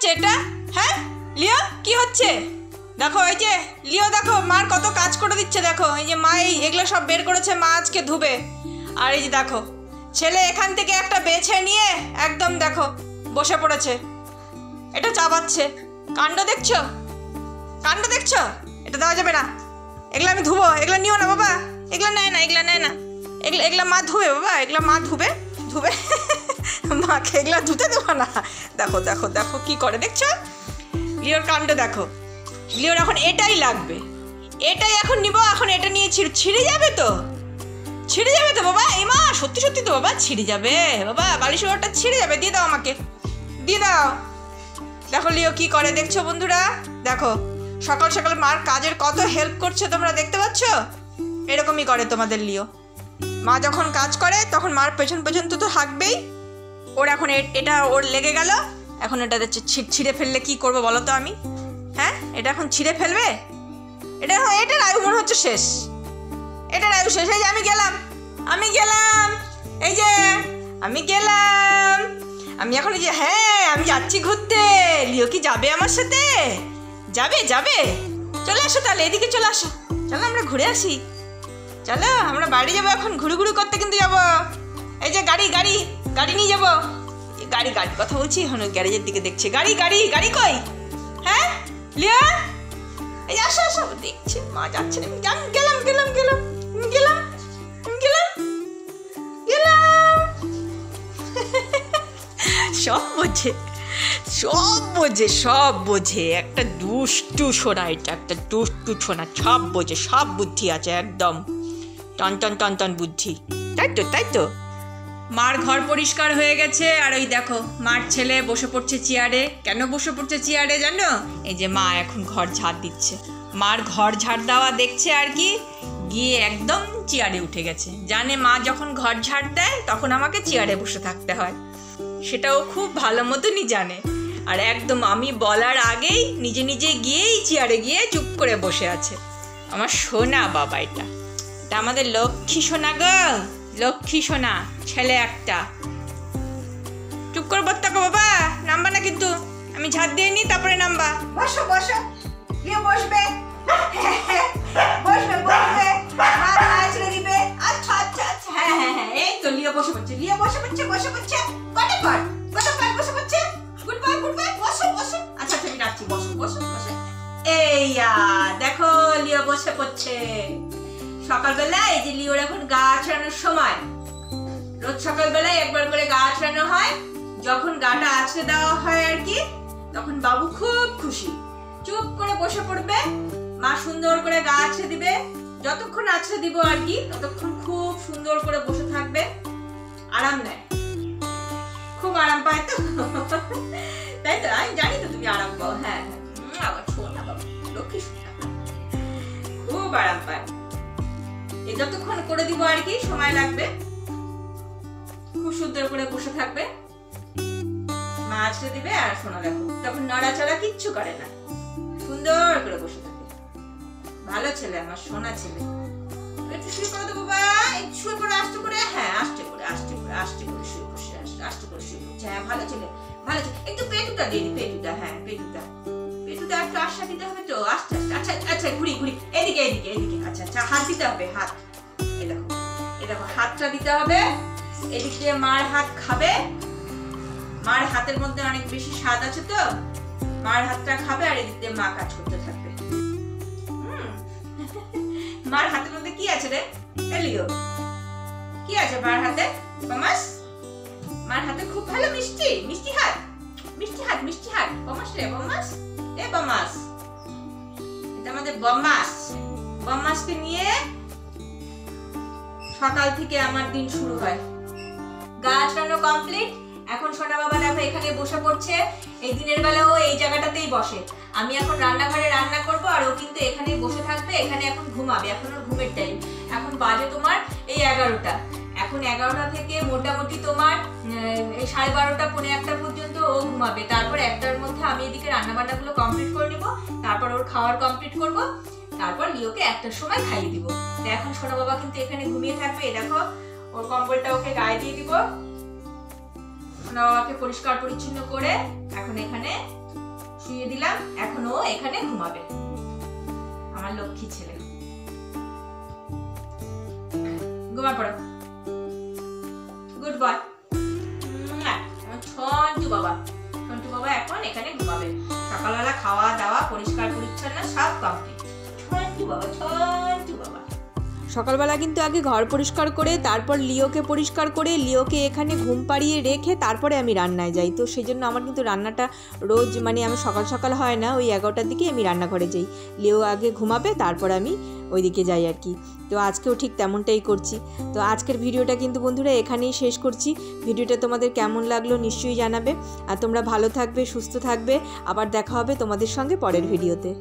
হচ্ছে এটা? হ্যাঁ লিও, কি হচ্ছে? দেখো এই যে লিও, দেখো মার কত কাজ করে দিচ্ছে। দেখো এই যে মা এগুলো সব বের করেছে, মা আজকে ধুবে। আর এই যে দেখো ছেলে এখান থেকে একটা বেছে নিয়ে একদম দেখো বসে পড়েছে, এটা চাবাচ্ছে। কাণ্ড দেখছো, কাণ্ড দেখছো? এটা দেওয়া যাবে না, এগুলো আমি ধুবো। এগুলো নিও না বাবা, এগুলো নেয় না, এগুলো নেয় না, এগুলো মা ধুবে বাবা, এগুলো মা ধুবে মাকে এগুলো ধুতে দেবো না। দেখো দেখো দেখো কি করে, দেখছো লিওর কাণ্ড? দেখো লিওর এখন এটাই লাগবে, এটাই এখন নিব। এখন এটা নিয়ে ছিঁড়ে যাবে তো, ছিঁড়ে যাবে তো বাবা। এই মা সত্যি সত্যি তো বাবা ছিঁড়ে যাবে বাবা, বালিশ ওটা ছিঁড়ে যাবে। দিয়ে দাও আমাকে, দিয়ে দাও। দেখো লিও কি করে, দেখছো বন্ধুরা? দেখো সকাল সকাল মার কাজের কত হেল্প করছে, তোমরা দেখতে পাচ্ছ? এরকমই করে তোমাদের লিও। মা যখন কাজ করে তখন মার পেছন পেছন তো থাকবেই। ওর এখন এটা ওর লেগে গেল, এখন এটা ছিঁড়ে ফেললে কি করবো বলো তো আমি? হ্যাঁ এটা এখন ছিঁড়ে ফেলবে? এটার আয়ু মনে হচ্ছে শেষ, এটার আয়ু শেষ। এই যে আমি গেলাম, এই যে আমি গেলাম, আমি এখন এই যে, হ্যাঁ আমি যাচ্ছি ঘুরতে। লিও কি যাবে আমার সাথে? যাবে যাবে, চলে আসো তাহলে, এদিকে চলে আসো, চলো আমরা ঘুরে আসি। চলো আমরা বাড়ি যাবো এখন, ঘুরু করতে কিন্তু যাবো। এই যে গাড়ি গাড়ি গাড়ি নিয়ে যাবো। গাড়ির কথা বলছি, এখন গ্যারেজের দিকে দেখছে। গাড়ি কই? হ্যাঁ লিও, এই যে আসো আসো, দেখছি মা যাচ্ছে না। গেলাম গেলাম গেলাম গেলাম গেলাম গেলাম। সব বোঝে, সব বোঝে, সব বোঝে। একটা দুষ্টু সোনা, এটা একটা দুষ্টু সোনা, সব বোঝে, সব বুদ্ধি আছে একদম, টন টন টন টন বুদ্ধি। তাই তো তাই তো। মার ঘর পরিষ্কার হয়ে গেছে, আর ওই দেখো মার ছেলে বসে পড়ছে চেয়ারে। কেন বসে পড়ছে চেয়ারে জানো? এই যে মা এখন ঘর ঝাড় দিচ্ছে, মার ঘর ঝাড় দেওয়া দেখছে আর কি, গিয়ে একদম চেয়ারে উঠে গেছে। জানে মা যখন ঘর ঝাড় দেয় তখন আমাকে চেয়ারে বসে থাকতে হয়, সেটাও খুব ভালো মতনই জানে। আর একদম আমি বলার আগেই নিজে নিজে গিয়েই চেয়ারে গিয়ে চুপ করে বসে আছে। আমার সোনা বাবা, এটা আমাদের লক্ষ্মী সোনা গো, লক্ষ্মী সোনা ছেলে একটা। চুপ করে বসতে বাবা, নামবা না কিন্তু, আমি ঝাড় দিয়ে নি তারপরে নামবা। বসো বসো, লিও বসবে, বসবে বসবে, মা ছেড়ে দিবে। আচ্ছা আচ্ছা আচ্ছা, হ্যাঁ হ্যাঁ হ্যাঁ, এই তো লিও বসে পড়ছে, লিও বসে পড়ছে, বসে পড়ছে। কতক্ষণ বসে পড়ছে? গুড বয় বসো বসো। আচ্ছা আমি রাখছি, বসো বসো বসে। এই দেখো লিও বসে পড়ছে। সকালবেলা এই যে লিওর এখন গা আঁচড়ানোর সময়, রোজ সকালবেলায় একবার করে গা আঁচড়ানো হয়। যখন গাটা আঁচড়ে দেওয়া হয় আর কি, তখন বাবু খুব খুশি, চুপ করে বসে পড়বে, মা সুন্দর করে গা আঁচড়ে দিবে। যতক্ষণ আঁচড়ে দিব আর কি, ততক্ষণ খুব সুন্দর করে বসে থাকবে, আরাম নেয়, খুব আরাম পায় তো। তাই তো, আমি জানি তো তুমি আরাম পাও। হ্যাঁ হ্যাঁ, আবার শোনা বাবা, লক্ষ্মী শোনা, খুব আরাম পায়। এই যতক্ষণ করে দিব আর কি, সময় লাগবে, খুব সুন্দর করে বসে থাকবে, মা আঁচড়ে দিবে। আর শোনা দেখো তখন নড়াচড়া কিচ্ছু করে না, সুন্দর করে বসে থাকে। ভালো ছেলে আমার, সোনা ছেলে। একটু শুয়ে পড়ো তো বাবা, একটু শুয়ে পড়ো আস্তে করে। হ্যাঁ আস্তে করে আস্তে করে আস্তে করে শুয়ে বসে, আস্তে করে শুয়ে বসে। হ্যাঁ ভালো ছেলে, ভালো ছেলে। একটু পেটুটা দিয়ে দি, পেটুটা, হ্যাঁ পেটুটা একটু আশা দিতে হবে তো, আস্তে আস্তে। আচ্ছা আচ্ছা, ঘুরি এদিকে এদিকে এদিকে। আচ্ছা আচ্ছা, হাত দিতে হবে, হাত। এই দেখো হাতটা দিতে হবে, এদিক দিয়ে মার হাত খাবে। মার হাতের মধ্যে অনেক বেশি স্বাদ আছে তো, মার হাতটা খাবে, আর এদিক দিয়ে মা কাজ করতে থাকবে। মার হাতের মধ্যে কি আছে রে এলিও? কি আছে মার হাতে? বমাস, মার হাতে খুব ভালো মিষ্টি মিষ্টি হাত, মিষ্টি হাত, মিষ্টি হাত। বমাস রে বমাস, এ বমাস, এটা আমাদের বমাস। বমাসকে নিয়ে সকাল থেকে আমার দিন শুরু হয়। গা আঁচড়ানো কমপ্লিট। এখন সোনা বাবা দেখো এখানে বসে পড়ছে। এই দিনের বেলা ও এই জায়গাটাতেই বসে। আমি এখন রান্নাঘরে রান্না করব, আর ও কিন্তু এখানেই বসে থাকবে, এখানে এখন ঘুমাবে। এখন ওর ঘুমের টাইম। এখন বাজে তোমার এই 11টা। এখন 11টা থেকে মোটামুটি তোমার 12:30 পৌনে 1টা পর্যন্ত ও ঘুমাবে। তারপর 1টার মধ্যে আমি এদিকে রান্না বান্নাগুলো কমপ্লিট করে নিব, তারপর ওর খাওয়ার কমপ্লিট করব, তারপর লিওকে 1টার সময় খাইয়ে দিব। এখন সোনা বাবা কিন্তু এখানে ঘুমিয়ে থাকবে। এই দেখো ওর কম্বলটা ওকে গায়ে দিয়ে দিব। সোনা বাবাকে পরিষ্কার পরিচ্ছন্ন করে এখন এখানে এখানে ঘুমাবে, আমার লক্ষ্মী ছেলে। ঘুমা পড়ো, গুড বয়। ছন্টু বাবা, ছন্টু বাবা এখন এখানে ঘুমাবে। সকালবেলা খাওয়া দাওয়া পরিষ্কার পরিচ্ছন্ন সব কমপ্লিট। ছন্টু বাবা, ছন্টু বাবা। সকালবেলা কিন্তু আগে ঘর পরিষ্কার করে, তারপর লিওকে পরিষ্কার করে, লিওকে এখানে ঘুম পাড়িয়ে রেখে তারপরে আমি রান্নায় যাই। তো সেই জন্য আমার কিন্তু রান্নাটা রোজ মানে আমি সকাল সকাল হয় না, ওই 11টার দিকে আমি রান্নাঘরে যাই। লিও আগে ঘুমাবে, তারপর আমি ওইদিকে যাই আর কি। তো আজকেও ঠিক তেমনটাই করছি। তো আজকের ভিডিওটা কিন্তু বন্ধুরা এখানেই শেষ করছি। ভিডিওটা তোমাদের কেমন লাগলো নিশ্চয়ই জানাবে। আর তোমরা ভালো থাকবে, সুস্থ থাকবে। আবার দেখা হবে তোমাদের সঙ্গে পরের ভিডিওতে।